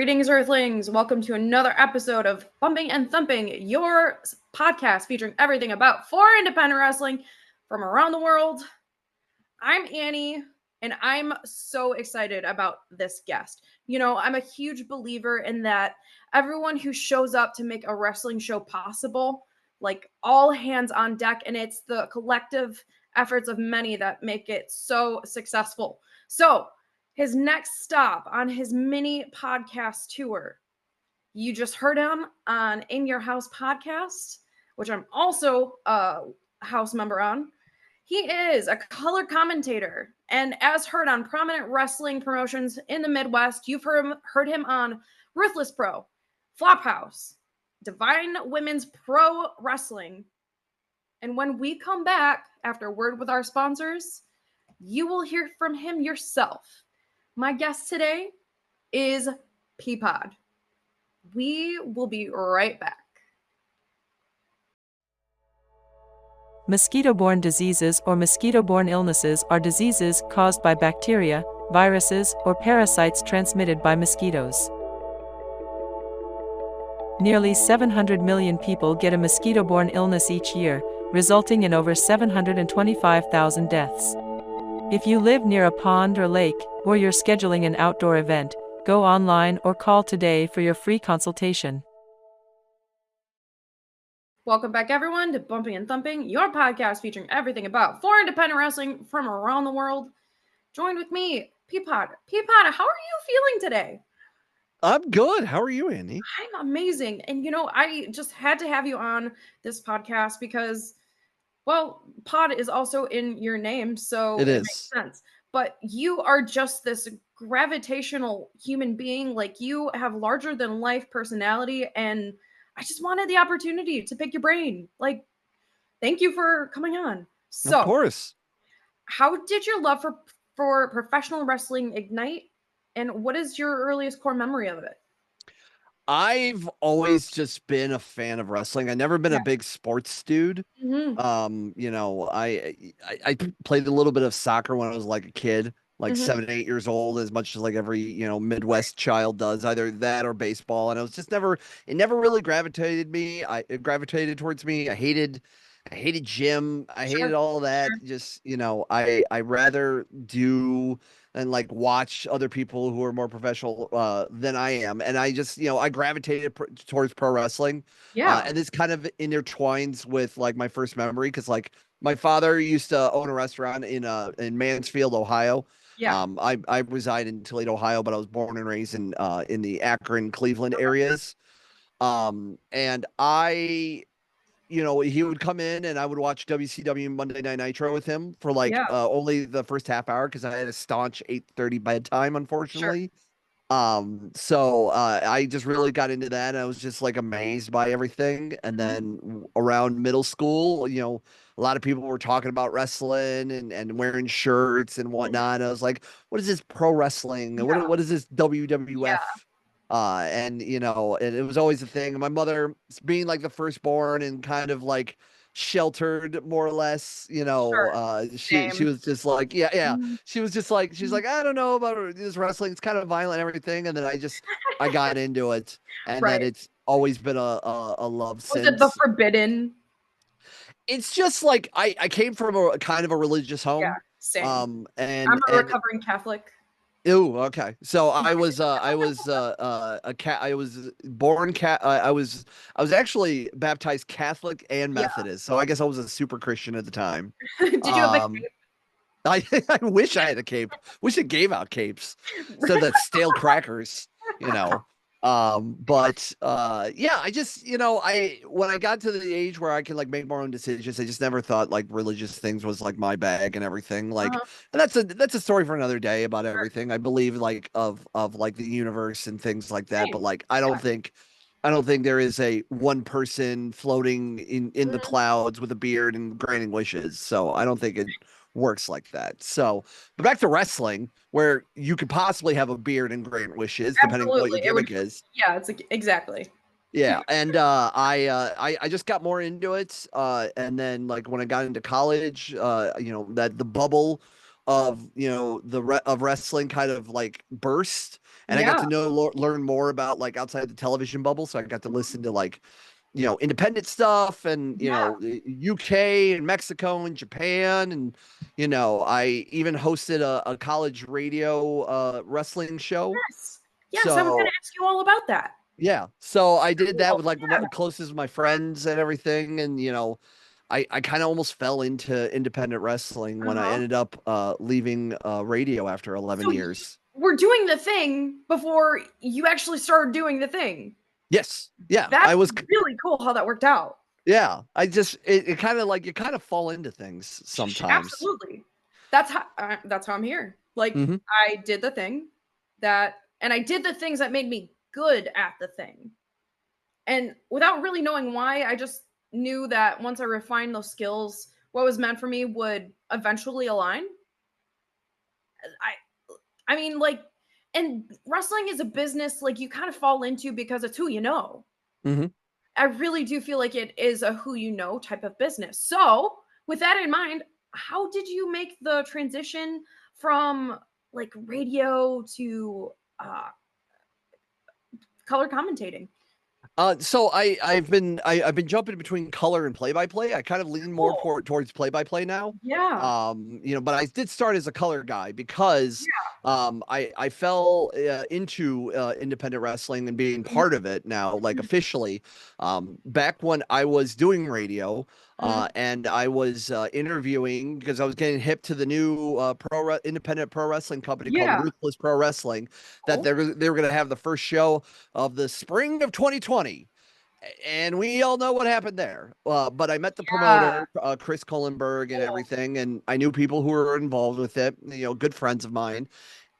Greetings, Earthlings! Welcome to another episode of Bumping and Thumping, your podcast featuring everything about for independent wrestling from around the world. I'm Annie, and I'm so excited about this guest. You know, I'm a huge believer in that everyone who shows up to make a wrestling show possible, like all hands on deck, and it's the collective efforts of many that make it so successful. So, his next stop on his mini podcast tour. You just heard him on In Your House podcast, which I'm also a house member on. He is a color commentator, and as heard on prominent wrestling promotions in the Midwest, you've heard him on Ruthless Pro, Flophouse, Divine Women's Pro Wrestling. And when we come back after a word with our sponsors, you will hear from him yourself. My guest today is Peapod. We will be right back. Mosquito-borne diseases or mosquito-borne illnesses are diseases caused by bacteria, viruses, or parasites transmitted by mosquitoes. Nearly 700 million people get a mosquito-borne illness each year, resulting in over 725,000 deaths. If you live near a pond or lake, or you're scheduling an outdoor event, go online or call today for your free consultation. Welcome back, everyone, to Bumping and Thumping, your podcast featuring everything about for independent wrestling from around the world. Joined with me, Peapod. Peapod, how are you feeling today? I'm good. How are you, Andy? I'm amazing. And, you know, I just had to have you on this podcast because, well, pod is also in your name, so It is. makes sense. But you are just this gravitational human being. Like, you have larger than life personality, and I just wanted the opportunity to pick your brain. Like, thank you for coming on. So, of course. how did your love for professional wrestling ignite, and what is your earliest core memory of it? I've always just been a fan of wrestling. I've never been a big sports dude. Mm-hmm. You know, I played a little bit of soccer when I was like a kid, like 7, 8 years old, as much as like every, Midwest child does, either that or baseball. And I was just it never really gravitated towards me. I hated gym. I hated all of that. Just, I rather do and like watch other people who are more professional than I am. And I just, I gravitated towards pro wrestling. Yeah. And this kind of intertwines with like my first memory because like my father used to own a restaurant in Mansfield, Ohio. Yeah. I reside in Toledo, Ohio, but I was born and raised in the Akron, Cleveland areas. And he would come in and I would watch WCW Monday Night Nitro with him for like only the first half hour because I had a staunch 8:30 bedtime, unfortunately. So I just really got into that. I was just like amazed by everything. And then around middle school, a lot of people were talking about wrestling and wearing shirts and whatnot. I was like, what is this pro wrestling? What is this WWF? And it was always a thing. My mother, being like the firstborn and kind of like sheltered more or less, she was just like, she was just like, she's like, I don't know about this wrestling. It's kind of violent and everything. And then I got into it, and then it's always been a love since. Was it the forbidden? It's just like I came from a kind of a religious home. Yeah, same. And I'm a recovering Catholic. Oh, okay. So I was a cat. I was born cat. I was actually baptized Catholic and Methodist. So I guess I was a super Christian at the time. Did you have a cape? I wish I had a cape. Wish it gave out capes instead of that stale crackers. I just, when I got to the age where I can like make my own decisions, I just never thought like religious things was like my bag and everything. Like, and that's a story for another day about everything. I believe like of like the universe and things like that. But like, I don't think there is a one person floating in the clouds with a beard and granting wishes. So I don't think it works like that. So, but back to wrestling, where you could possibly have a beard and grant wishes, depending on what your gimmick is. Yeah, it's like, exactly. Yeah, and I just got more into it, and then like when I got into college, that the bubble of of wrestling kind of like burst, and I got to learn more about like outside the television bubble. So I got to listen to like, you know, independent stuff and, you know, UK and Mexico and Japan. And, you know, I even hosted a college radio wrestling show. Yes, I was going to ask you all about that. Yeah. So I did that with like closest of my friends and everything. And, you know, I kind of almost fell into independent wrestling when I ended up leaving radio after 11 years. We're doing the thing before you actually started doing the thing. Yes. Yeah. That's really cool how that worked out. Yeah. I just, it kind of like, you kind of fall into things sometimes. Absolutely. That's how I'm here. Like I did the thing and I did the things that made me good at the thing. And without really knowing why, I just knew that once I refined those skills, what was meant for me would eventually align. I mean, like, and wrestling is a business like you kind of fall into because it's who you know. I really do feel like it is a who you know type of business. So with that in mind, how did you make the transition from like radio to color commentating? So I've been jumping between color and play-by-play. I kind of lean more towards play-by-play now. Yeah. You know, but I did start as a color guy because I fell into independent wrestling and being part of it now, like officially. Back when I was doing radio, and I was interviewing because I was getting hip to the new independent pro wrestling company called Ruthless Pro Wrestling, that they were going to have the first show of the spring of 2020. And we all know what happened there. But I met the promoter, Chris Kohlenberg, and everything, and I knew people who were involved with it, you know, good friends of mine.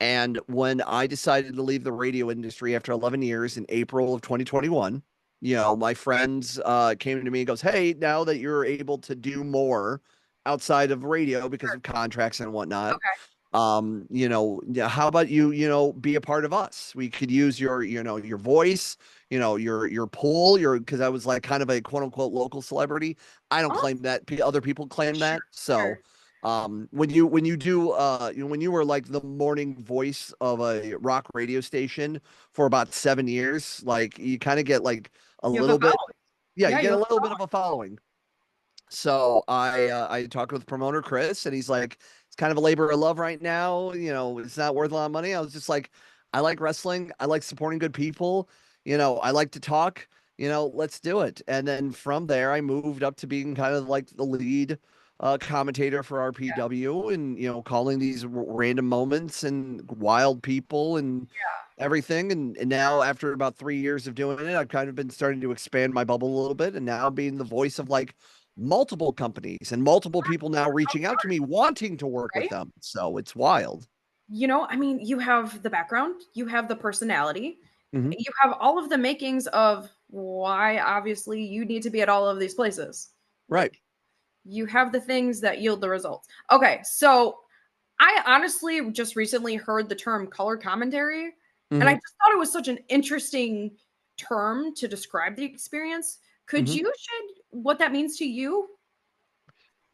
And when I decided to leave the radio industry after 11 years in April of 2021, you know, my friends came to me and goes, "Hey, now that you're able to do more outside of radio because of contracts and whatnot, you know, how about you know, be a part of us? We could use your, you know, your voice, you know, your pull, because I was like kind of a quote unquote local celebrity. I don't claim that. Other people claim that. So when you do you know, when you were like the morning voice of a rock radio station for about 7 years, like you kind of get like a little bit, you get a little bit of a following. So I talked with promoter Chris, and he's like, it's kind of a labor of love right now. You know, it's not worth a lot of money. I was just like, I like wrestling. I like supporting good people. You know, I like to talk. You know, let's do it. And then from there, I moved up to being kind of like the lead commentator for RPW, and, you know, calling these random moments and wild people and everything. And now after about 3 years of doing it, I've kind of been starting to expand my bubble a little bit, and now being the voice of like multiple companies and multiple people now reaching out to me wanting to work with them. So it's wild. You know, I mean, you have the background, you have the personality, you have all of the makings of why obviously you need to be at all of these places. Right. Like, you have the things that yield the results. Okay, so I honestly just recently heard the term color commentary, and I just thought it was such an interesting term to describe the experience. Could you shed what that means to you?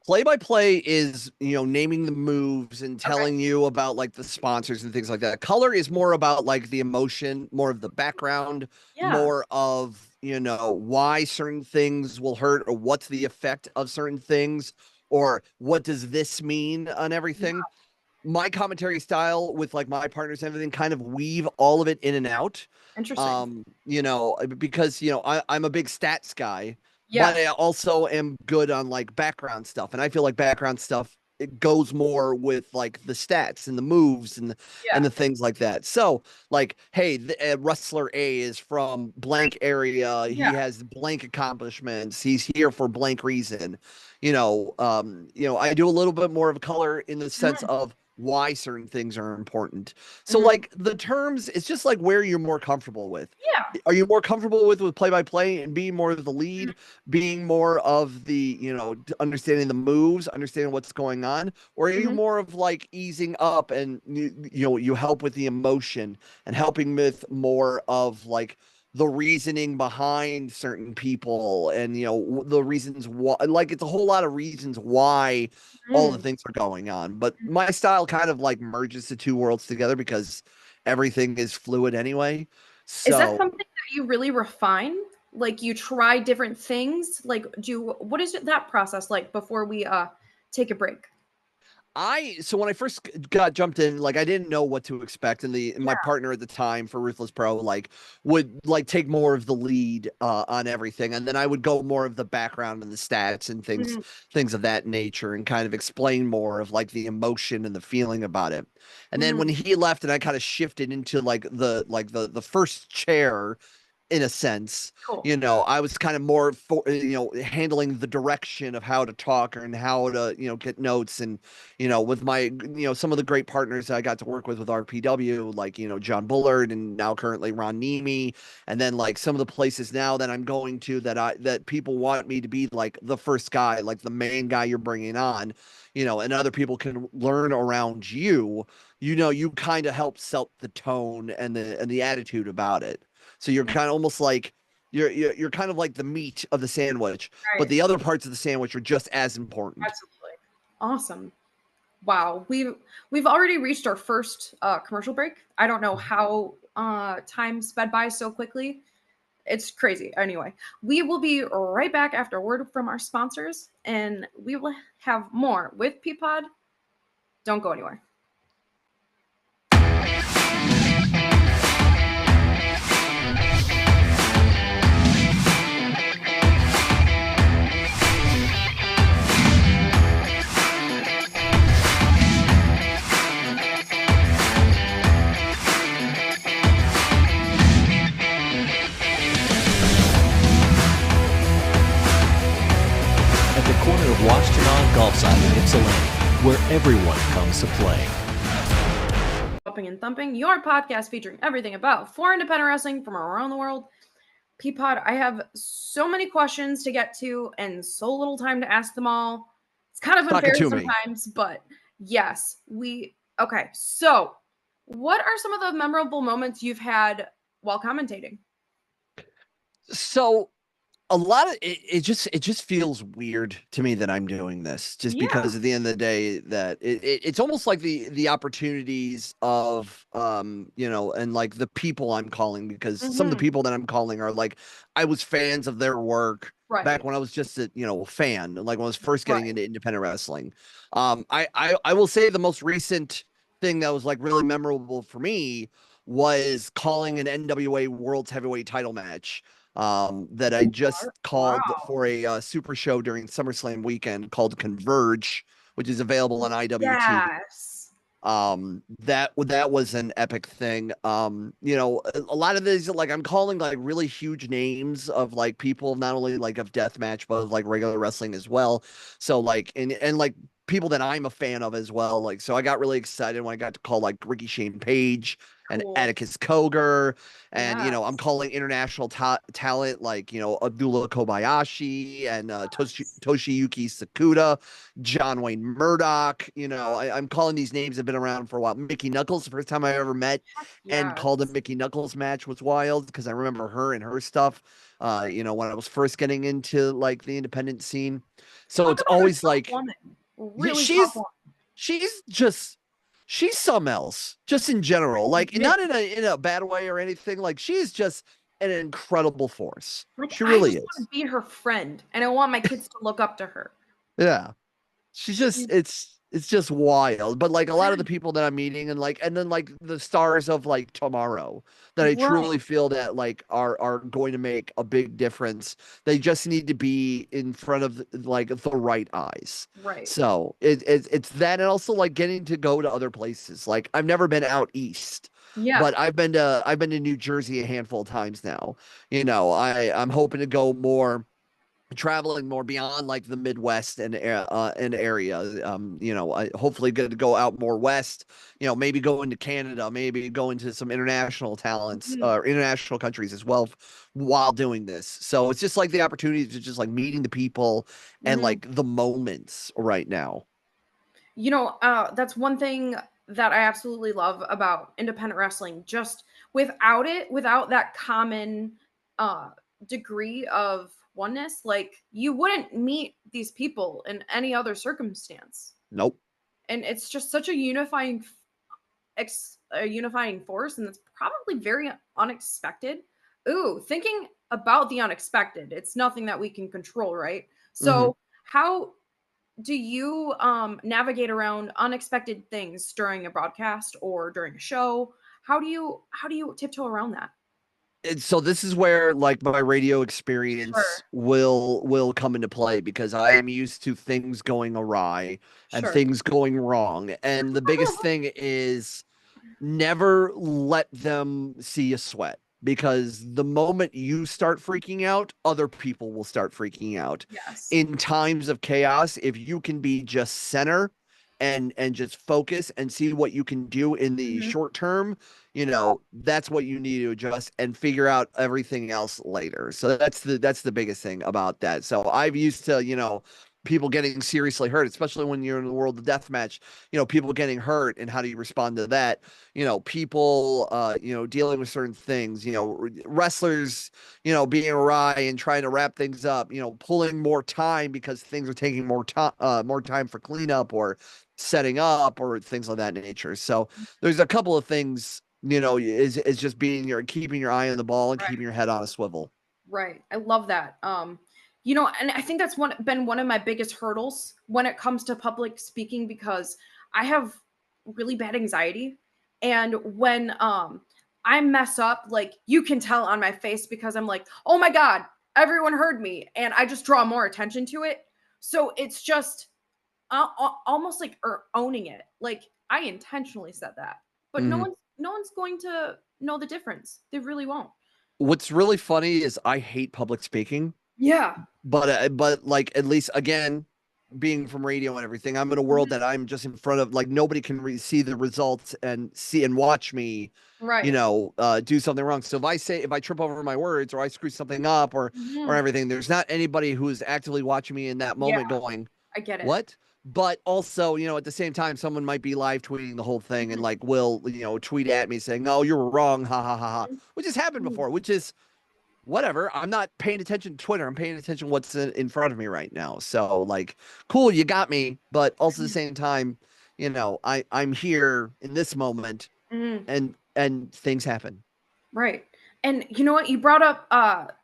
Play-by-play is, you know, naming the moves and telling you about like the sponsors and things like that. Color is more about like the emotion, more of the background, more of, you know, why certain things will hurt, or what's the effect of certain things, or what does this mean on everything. My commentary style with like my partners and everything kind of weave all of it in and out. Interesting. You know, because, you know, I'm a big stats guy. But I also am good on like background stuff. And I feel like background stuff, it goes more with like the stats and the moves and the things like that. So like, hey, wrestler A is from blank area. He has blank accomplishments. He's here for blank reason. You know, I do a little bit more of color in the sense of why certain things are important. So like the terms, it's just like where you're more comfortable with. Are you more comfortable with play-by-play and being more of the lead, being more of the, you know, understanding the moves, understanding what's going on? Or are you more of like easing up and you help with the emotion and helping with more of like the reasoning behind certain people and, you know, the reasons why, like it's a whole lot of reasons why all the things are going on. But my style kind of like merges the two worlds together because everything is fluid anyway. Is that So something that you really refine? Like you try different things? Like what is that process like before we take a break? So when I first got jumped in, like I didn't know what to expect, and my Yeah. partner at the time for Ruthless Pro like would like take more of the lead on everything, and then I would go more of the background and the stats and Mhm. things of that nature, and kind of explain more of like the emotion and the feeling about it. And then when Mhm. he left, and I kind of shifted into like the first chair in a sense, Cool. you know, I was kind of more for, you know, handling the direction of how to talk and how to, you know, get notes. And, you know, with my, you know, some of the great partners that I got to work with RPW, like, you know, John Bullard and now currently Ron Nemi. And then like some of the places now that I'm going to that people want me to be like the first guy, like the main guy you're bringing on, you know, and other people can learn around you, you know, you kind of help set the tone and the attitude about it. So you're kind of almost like you're kind of like the meat of the sandwich, but Right. the other parts of the sandwich are just as important. Absolutely. Awesome. Wow. We've already reached our first commercial break. I don't know how time sped by so quickly. It's crazy. Anyway, we will be right back after a word from our sponsors, and we will have more with Peapod. Don't go anywhere. At the corner of Washington on Gulfside in Ypsilanti, where everyone comes to play. Thumping and Thumping, your podcast featuring everything about foreign independent wrestling from around the world. Peapod, I have so many questions to get to and so little time to ask them all. It's kind of Talk it unfair to me. sometimes, but yes, okay. So, what are some of the memorable moments you've had while commentating? So a lot of it just feels weird to me that I'm doing this, just Yeah. because at the end of the day that it's almost like the opportunities of you know, and like the people I'm calling, because some of the Hmm. people that I'm calling are like I was fans of their work back Right. when I was just a, you know, a fan, like when I was first getting Right. into independent wrestling. I will say the most recent thing that was like really memorable for me was calling an NWA World's Heavyweight Title match that I just called Wow. for a super show during SummerSlam weekend called Converge, which is available on IWTV. Yes. That was an epic thing. You know, a lot of these, like I'm calling like really huge names of like people, not only like of deathmatch, but of like regular wrestling as well. So like and like people that I'm a fan of as well. Like, so I got really excited when I got to call like Ricky Shane Page and Cool. Atticus Koger. And, you know, I'm Yes. calling international talent like, you know, Abdullah Kobayashi and Toshiyuki Sakuda, John Wayne Murdoch. You know, I'm calling these names that have been around for a while. Mickey Knuckles, the first time I ever met and called a Yes. Mickey Knuckles match was wild, because I remember her and her stuff, you know, when I was first getting into like the independent scene. So Talk it's about a always tough like, woman. yeah, Really tough woman. she's just she's something else, just in general, like Legit. not in a bad way or anything. Like she's just an incredible force. Like, She I really just want is. to be her friend, and I want my kids to look up to her. Yeah. She's just She's it's just wild. But like a lot of the yes, people that I'm meeting, and then like the stars of like tomorrow that I right, truly feel that like are going to make a big difference. They just need to be in front of like the right eyes. right. So it's that, and also like getting to go to other places. Like I've never been out east, Yeah. but I've been to New Jersey a handful of times now. You know, I'm hoping to go more, traveling more beyond like the Midwest and area. You know, I hopefully good to go out more west. You know, maybe go into Canada, maybe go into some international talents, Mhm. international countries as well while doing this. So it's just like the opportunity to just like meeting the people and Mhm. like the moments right now. That's one thing that I absolutely love about independent wrestling. Just without that common uh degree of oneness, like you wouldn't meet these people in any other circumstance. Nope. And it's just such a unifying a unifying force, and that's probably very unexpected. Ooh, thinking about the unexpected, it's nothing that we can control, right? So how do you navigate around unexpected things during a broadcast or during a show? How do you tiptoe around that? And so this is where like my radio experience Sure. will come into play, because I am used to things going awry and Sure. things going wrong. And the biggest thing is never let them see you sweat, because the moment you start freaking out, other people will start freaking out. Yes. In times of chaos, if you can be just center and just focus and see what you can do in the short term, that's what you need to adjust and figure out everything else later. So that's the biggest thing about that. So I've used to, people getting seriously hurt, especially when you're in the world of deathmatch, people getting hurt, and how do you respond to that? People, dealing with certain things, wrestlers, being awry and trying to wrap things up, pulling more time because things are taking more time for cleanup or setting up or things of that nature. So there's a couple of things, is just keeping your eye on the ball and keeping your head on a swivel. Right. I love that. And I think that's been one of my biggest hurdles when it comes to public speaking, because I have really bad anxiety. And when I mess up, like, you can tell on my face, because I'm like, "Oh my God, everyone heard me." And I just draw more attention to it. So it's just almost like owning it. Like, I intentionally said that. But no one's going to know the difference. They really won't. What's really funny is I hate public speaking, Yeah. but like, at least again, being from radio and everything, I'm in a world that I'm just in front of, like, nobody can see the results and see and watch me, Right. do something wrong. So if I trip over my words or I screw something up or everything, there's not anybody who is actively watching me in that Yeah, moment going, I get it. what? But also, at the same time, someone might be live tweeting the whole thing and like will, tweet at me saying, "Oh, you were wrong, ha ha ha ha," which has happened before, which is whatever. I'm not paying attention to Twitter. I'm paying attention to what's in front of me right now. So like, cool, you got me. But also at the same time, I'm here in this moment, Mhm. and things happen. Right. And you know what? You brought up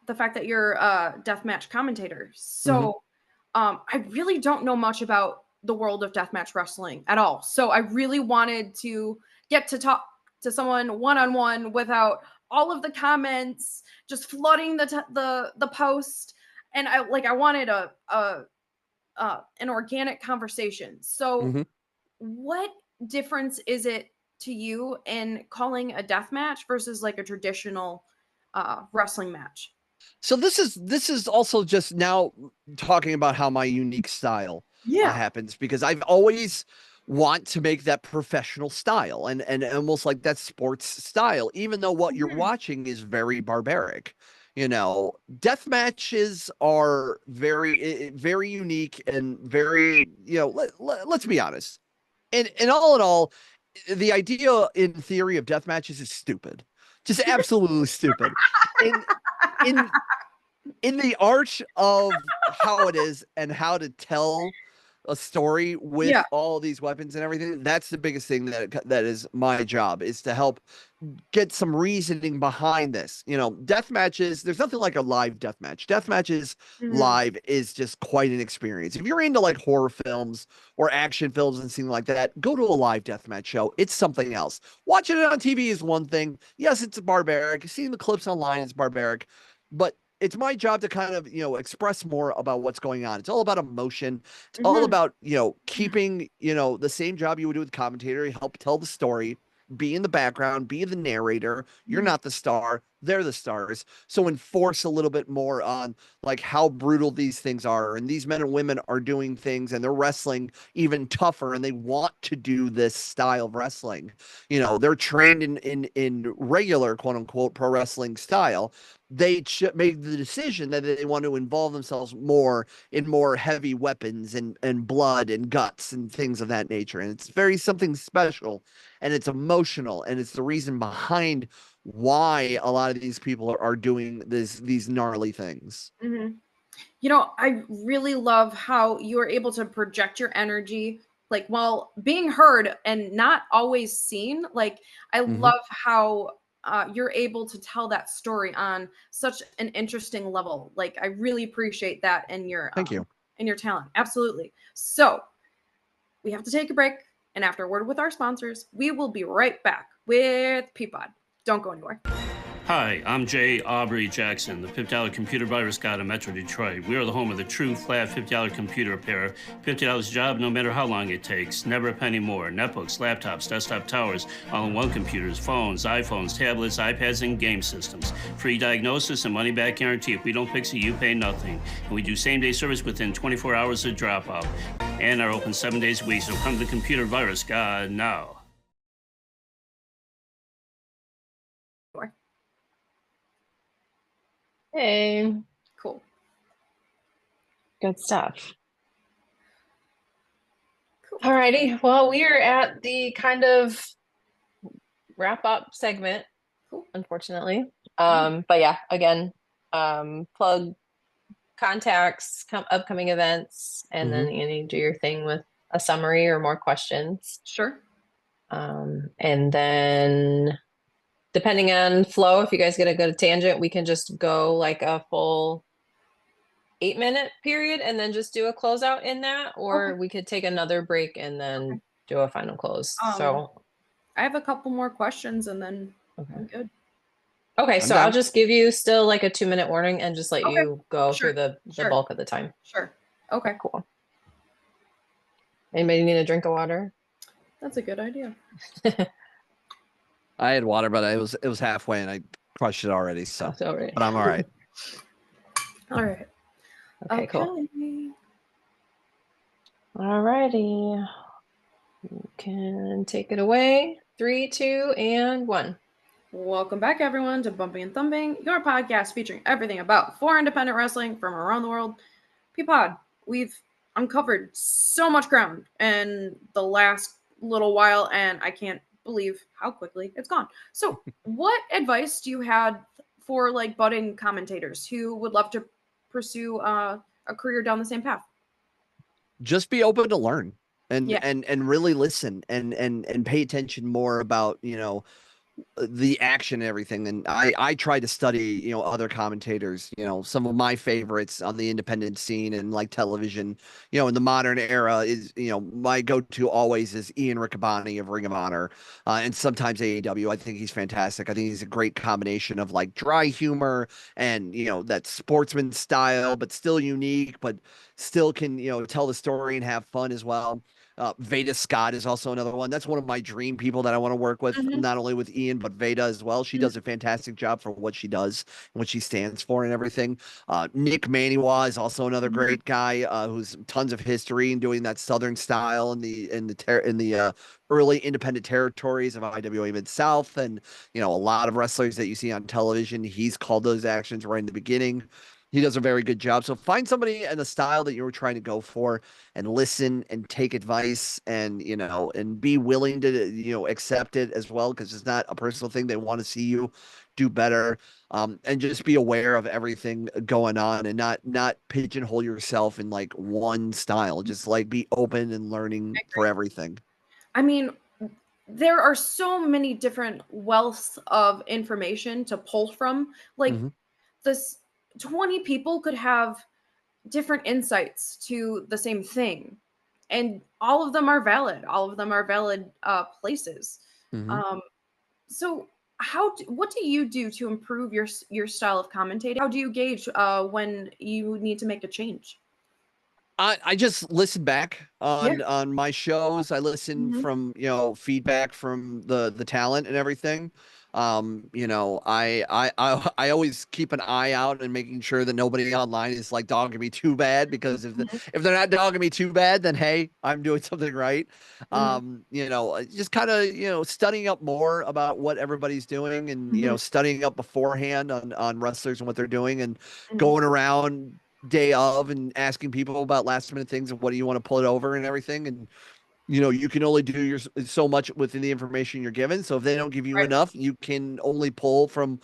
the fact that you're a deathmatch commentator. So I really don't know much about the world of deathmatch wrestling at all. So I really wanted to get to talk to someone one on one without all of the comments just flooding the post. And I wanted an organic conversation. So Mm-hmm. what difference is it to you in calling a death match versus like a traditional wrestling match? So this is also just now talking about how my unique style Yeah. happens, because I've always want to make that professional style and almost like that sports style, even though what you're Mhm. watching is very barbaric. Death matches are very unique and very, let's be honest. And in all, the idea in theory of death matches is stupid, just absolutely stupid. In in in the arch of how it is and how to tell a story Yeah. with all these weapons and everything, that's the biggest thing that is my job, is to help get some reasoning behind this. Death matches, there's nothing like a live death match. Death matches Mhm. live is just quite an experience. If you're into like horror films or action films and things like that, go to a live death match show. It's something else. Watching it on TV is one thing. Yes, it's barbaric. Seeing the clips online is barbaric, but it's my job to kind of, express more about what's going on. It's all about emotion. It's all Mhm. about, keeping, the same job you would do with commentator, help tell the story, be in the background, be the narrator. You're Mhm. not the star, they're the stars. So enforce a little bit more on like how brutal these things are. And these men and women are doing things and they're wrestling even tougher and they want to do this style of wrestling. They're trained in regular quote unquote pro wrestling style. They make the decision that they want to involve themselves more in more heavy weapons and blood and guts and things of that nature. And it's very something special, and it's emotional, and it's the reason behind why a lot of these people are doing these gnarly things. Mhm. I really love how you are able to project your energy like, while being heard and not always seen. Like, I love how you're able to tell that story on such an interesting level. Like, I really appreciate that in your Thank you. In your talent. Absolutely. So we have to take a break, and after a word with our sponsors, we will be right back with Peapod. Don't go anywhere. Hi, I'm Jay Aubrey Jackson, the $50 computer virus guy in Metro Detroit. We are the home of the true flat $50 computer repair. $50 job no matter how long it takes, never a penny more. Netbooks, laptops, desktop towers, all-in-one computers, phones, iPhones, tablets, iPads, and game systems. Free diagnosis and money-back guarantee. If we don't fix it, you pay nothing. And we do same-day service within 24 hours of drop-out. And are open 7 days a week, so come to the computer virus guy now. Hey. Cool. Good stuff. Cool. Alrighty. Well, we are at the kind of wrap up segment, unfortunately. But yeah, again, plug contacts, upcoming events, and then Annie, do your thing with a summary or more questions. Sure. And then depending on flow, if you guys get a good tangent, we can just go like a full 8-minute period and then just do a closeout in that, or we could take another break and then do a final close. So I have a couple more questions and then I'm good. Okay, so I'll just give you still like a 2-minute warning and just let you go through the bulk of the time. Sure. Okay. Cool. Anybody need a drink of water? That's a good idea. I had water, but it was halfway and I crushed it already. So, but I'm all right. All right. Okay, cool. All righty. You can take it away. 3, 2, and 1. Welcome back, everyone, to Bumping and Thumping, your podcast featuring everything about 4 independent wrestling from around the world. Peapod, we've uncovered so much ground in the last little while, and I can't believe how quickly it's gone. So what advice do you have for like budding commentators who would love to pursue a career down the same path? Just be open to learn and really listen and pay attention more about, you know, the action and everything. And I try to study, you know, other commentators, you know, some of my favorites on the independent scene and like television, you know, in the modern era is, you know, my go-to always is Ian Riccaboni of Ring of Honor. And sometimes AEW. I think he's fantastic. I think he's a great combination of like dry humor and, you know, that sportsman style, but still unique, but still can, you know, tell the story and have fun as well. Veda Scott is also another one. That's one of my dream people that I want to work with, not only with Ian, but Veda as well. She does a fantastic job for what she does and what she stands for and everything. Nick Maniwa is also another great guy who's tons of history in doing that Southern style in the early independent territories of IWA Mid-South. And, you know, a lot of wrestlers that you see on television, he's called those actions right in the beginning. He does a very good job. So find somebody and the style that you're trying to go for and listen and take advice and, you know, and be willing to, you know, accept it as well, because it's not a personal thing. They want to see you do better, and just be aware of everything going on and not pigeonhole yourself in like one style. Just like be open and learning for everything. I mean, there are so many different wealths of information to pull from. Like this 20 people could have different insights to the same thing, and all of them are valid. All of them are valid places. So what do you do to improve your style of commentating? How do you gauge when you need to make a change? I just listen back on my shows. I listen from, you know, feedback from the talent and everything. You know, I always keep an eye out and making sure that nobody online is like dogging me too bad, because if they're not dogging me too bad, then hey, I'm doing something right. You know, just kind of, you know, studying up more about what everybody's doing and, you know, studying up beforehand on wrestlers and what they're doing and going around day of and asking people about last minute things and what do you want to pull it over and everything. And, you know, you can only do so much within the information you're given. So if they don't give you enough, you can only pull from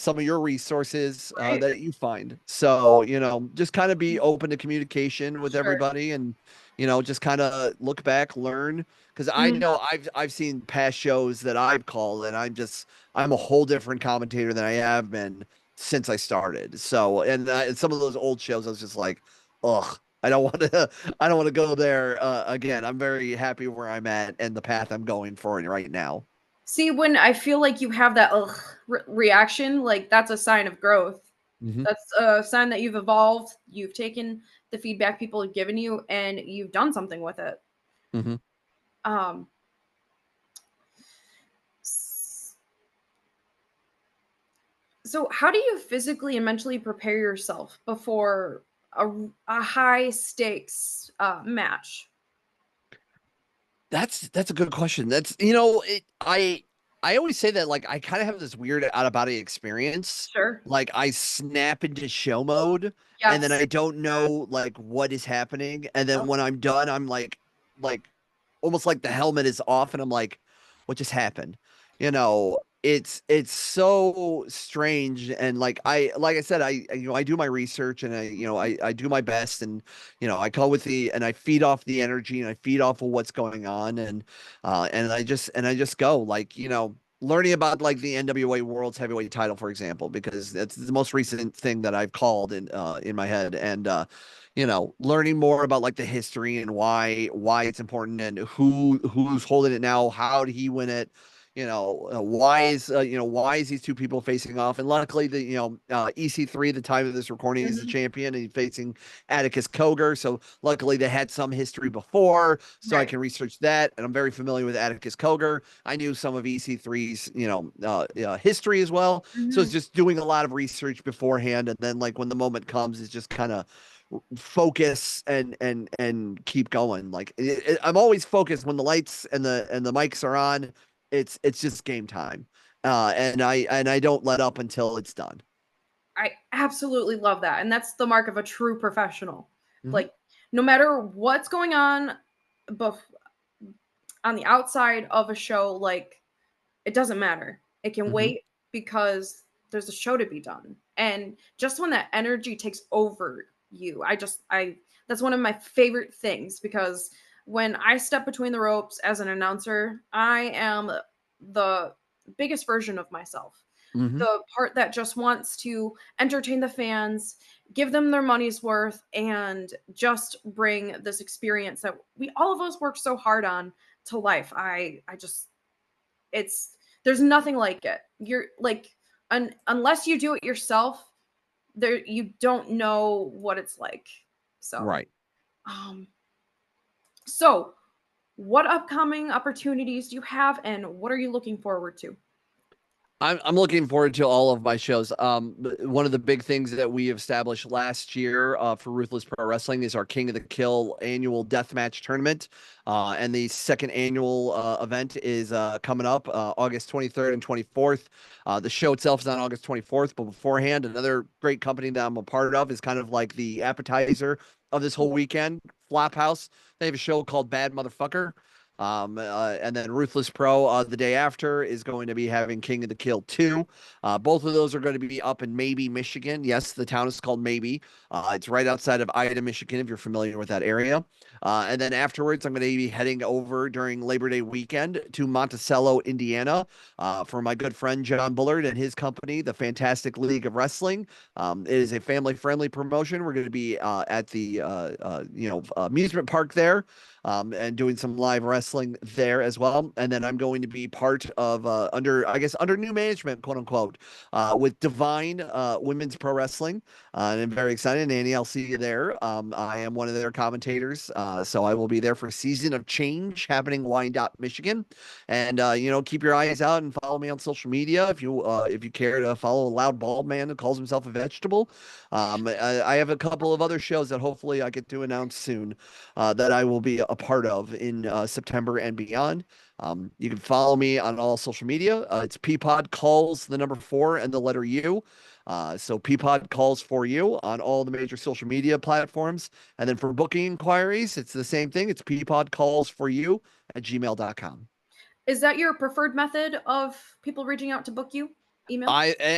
some of your resources Right. that you find. So, you know, just kind of be open to communication with Sure. everybody, and, you know, just kind of look back, learn. Because I know I've seen past shows that I've called, and I'm a whole different commentator than I have been since I started. So, and some of those old shows, I was just like, ugh, I don't want to, I don't want to go there again. I'm very happy where I'm at and the path I'm going for right now. See, when I feel like you have that ugh reaction, like that's a sign of growth. Mm-hmm. That's a sign that you've evolved. You've taken the feedback people have given you, and you've done something with it. Mm-hmm. Um, so how do you physically and mentally prepare yourself before a high stakes match? That's a good question. That's, you know, I always say that, like, I kind of have this weird out of body experience. Sure. Like, I snap into show mode, and then Yes. I don't know like what is happening, and then Yep. when I'm done, I'm like almost like the helmet is off, and I'm like, what just happened? You know, it's so strange, and like I said, you know, I do my research, and I do my best, and you know, I call with and I feed off the energy, and I feed off of what's going on, and I just go, like, you know, learning about like the NWA World's Heavyweight title, for example, because that's the most recent thing that I've called in my head, and you know, learning more about like the history and why it's important, and who's holding it now, how did he win it, you know, why is these two people facing off? And luckily, EC3, the time of this recording, is the Mhm. champion, and he's facing Atticus Cogar. So luckily, they had some history before, so I Right. can research that. And I'm very familiar with Atticus Cogar. I knew some of EC3's, history as well. So it's Mhm. just doing a lot of research beforehand, and then like when the moment comes, it's just kind of focus and keep going. Like I'm always focused when the lights and the mics are on. It's just game time, and I don't let up until it's done. I absolutely love that. And that's the mark of a true professional. Mhm. Like, no matter what's going on bef- on the outside of a show, like, it doesn't matter. It can Mhm. wait because there's a show to be done. And just when that energy takes over you, that's one of my favorite things because when I step between the ropes as an announcer, I am the biggest version of myself. Mhm. The part that just wants to entertain the fans, give them their money's worth, and just bring this experience that we all of us work so hard on to life. I just it's there's nothing like it. You're like unless you do it yourself, there you don't know what it's like. So, Right. um so what upcoming opportunities do you have and what are you looking forward to? I'm looking forward to all of my shows. One of the big things that we established last year for Ruthless Pro Wrestling is our King of the Kill annual deathmatch tournament, and the second annual event is coming up August 23rd and 24th. The show itself is on August 24th, but beforehand, another great company that I'm a part of is kind of like the appetizer of this whole weekend. Flophouse. They have a show called Bad Motherfucker. And then Ruthless Pro the day after is going to be having King of the Kill 2. Both of those are going to be up in Maybe, Michigan. Yes, the town is called Maybe. It's right outside of Ida, Michigan, if you're familiar with that area. And then afterwards, I'm going to be heading over during Labor Day weekend to Monticello, Indiana, for my good friend John Bullard and his company, the Fantastic League of Wrestling. It is a family-friendly promotion. We're going to be at the amusement park there, and doing some live wrestling there as well. And then I'm going to be part of under new management, quote unquote, with Divine Women's Pro Wrestling. And I'm very excited. Annie, I'll see you there. I am one of their commentators, so I will be there for Season of Change happening Wyandotte, Michigan. And keep your eyes out and follow me on social media if you care to follow a loud bald man who calls himself a vegetable. I have a couple of other shows that hopefully I get to announce soon that I will be a part of in September and beyond. You can follow me on all social media. It's Peapod calls the number 4 and the letter U. So Peapod calls for you on all the major social media platforms. And then for booking inquiries, it's the same thing. It's Peapod calls for you at gmail.com. Is that your preferred method of people reaching out to book you? email?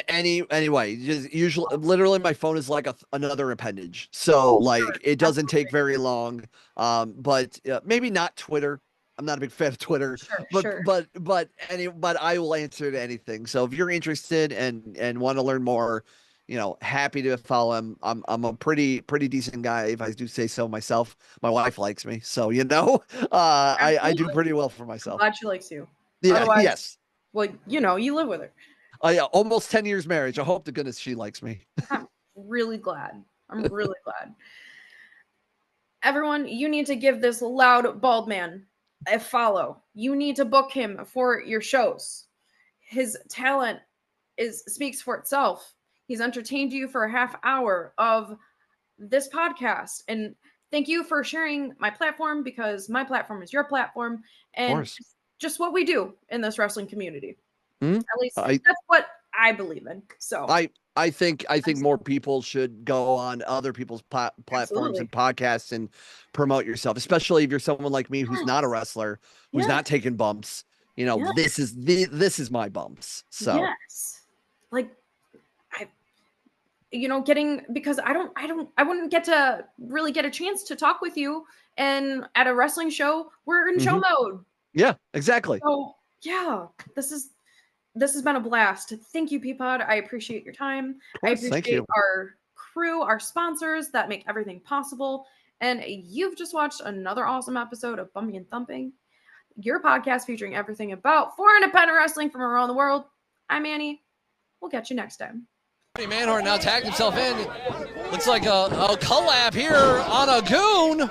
Anyway, just usually, literally, my phone is like another appendage, so like it doesn't take very long. But maybe not Twitter. I'm not a big fan of Twitter, but I will answer to anything. So if you're interested and want to learn more, happy to follow him. I'm a pretty decent guy, if I do say so myself. My wife likes me, so I do pretty well for myself. I'm glad she likes you. Yeah. Otherwise, yes. Well, you live with her. Yeah, almost 10 years marriage. I hope to goodness she likes me. I'm really glad. I'm really glad. Everyone, you need to give this loud bald man a follow. You need to book him for your shows. His talent speaks for itself. He's entertained you for a half hour of this podcast. And thank you for sharing my platform, because my platform is your platform. And just what we do in this wrestling community. Mm-hmm. At least that's what I believe in. So I think more people should go on other people's platforms and podcasts and promote yourself, especially if you're someone like me who's not a wrestler, who's not taking bumps. This is my bumps. So like because I wouldn't get to really get a chance to talk with you, and at a wrestling show we're in show mode. Yeah, exactly. So yeah, this has been a blast. Thank you, Peapod. I appreciate your time. I appreciate our crew, our sponsors that make everything possible. And you've just watched another awesome episode of Bumping and Thumping, your podcast featuring everything about foreign independent wrestling from around the world. I'm Annie. We'll catch you next time. Manhorn now tagged himself in. Looks like a collab here on a goon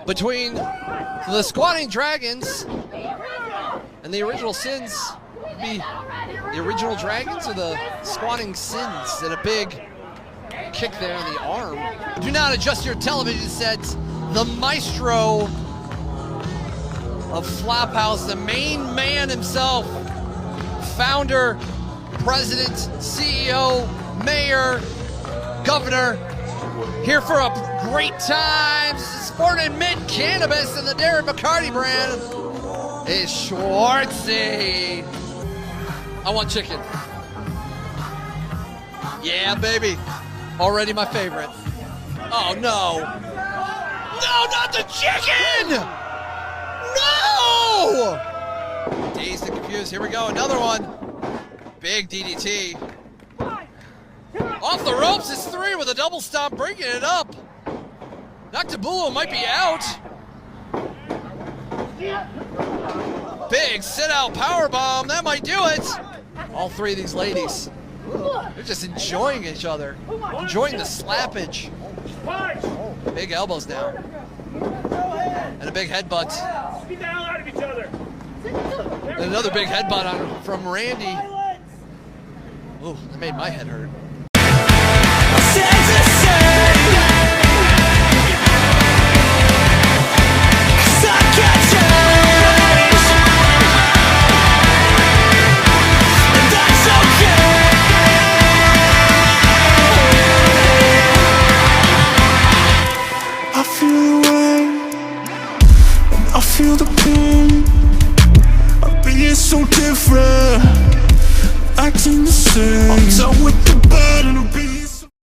between the Squatting Dragons and the Original Sins. Be the Original Dragons or the Squatting Sins, and a big kick there in the arm. Do not adjust your television sets. The maestro of Flophouse, the main man himself, founder, president, CEO, mayor, governor, here for a great time, sporting mint cannabis and the Darren McCarty brand, is Schwartzy. I want chicken. Yeah, baby. Already my favorite. Oh, no. No, not the chicken! No! Dazed and confused. Here we go. Another one. Big DDT. Off the ropes. It's 3 with a double stomp, bringing it up. Noctabulo might be out. Big sit-out powerbomb. That might do it. All 3 of these ladies, they're just enjoying each other, enjoying the slappage. Big elbows down. And a big headbutt. Get the hell out of each other. And another big headbutt from Randy. Ooh, that made my head hurt.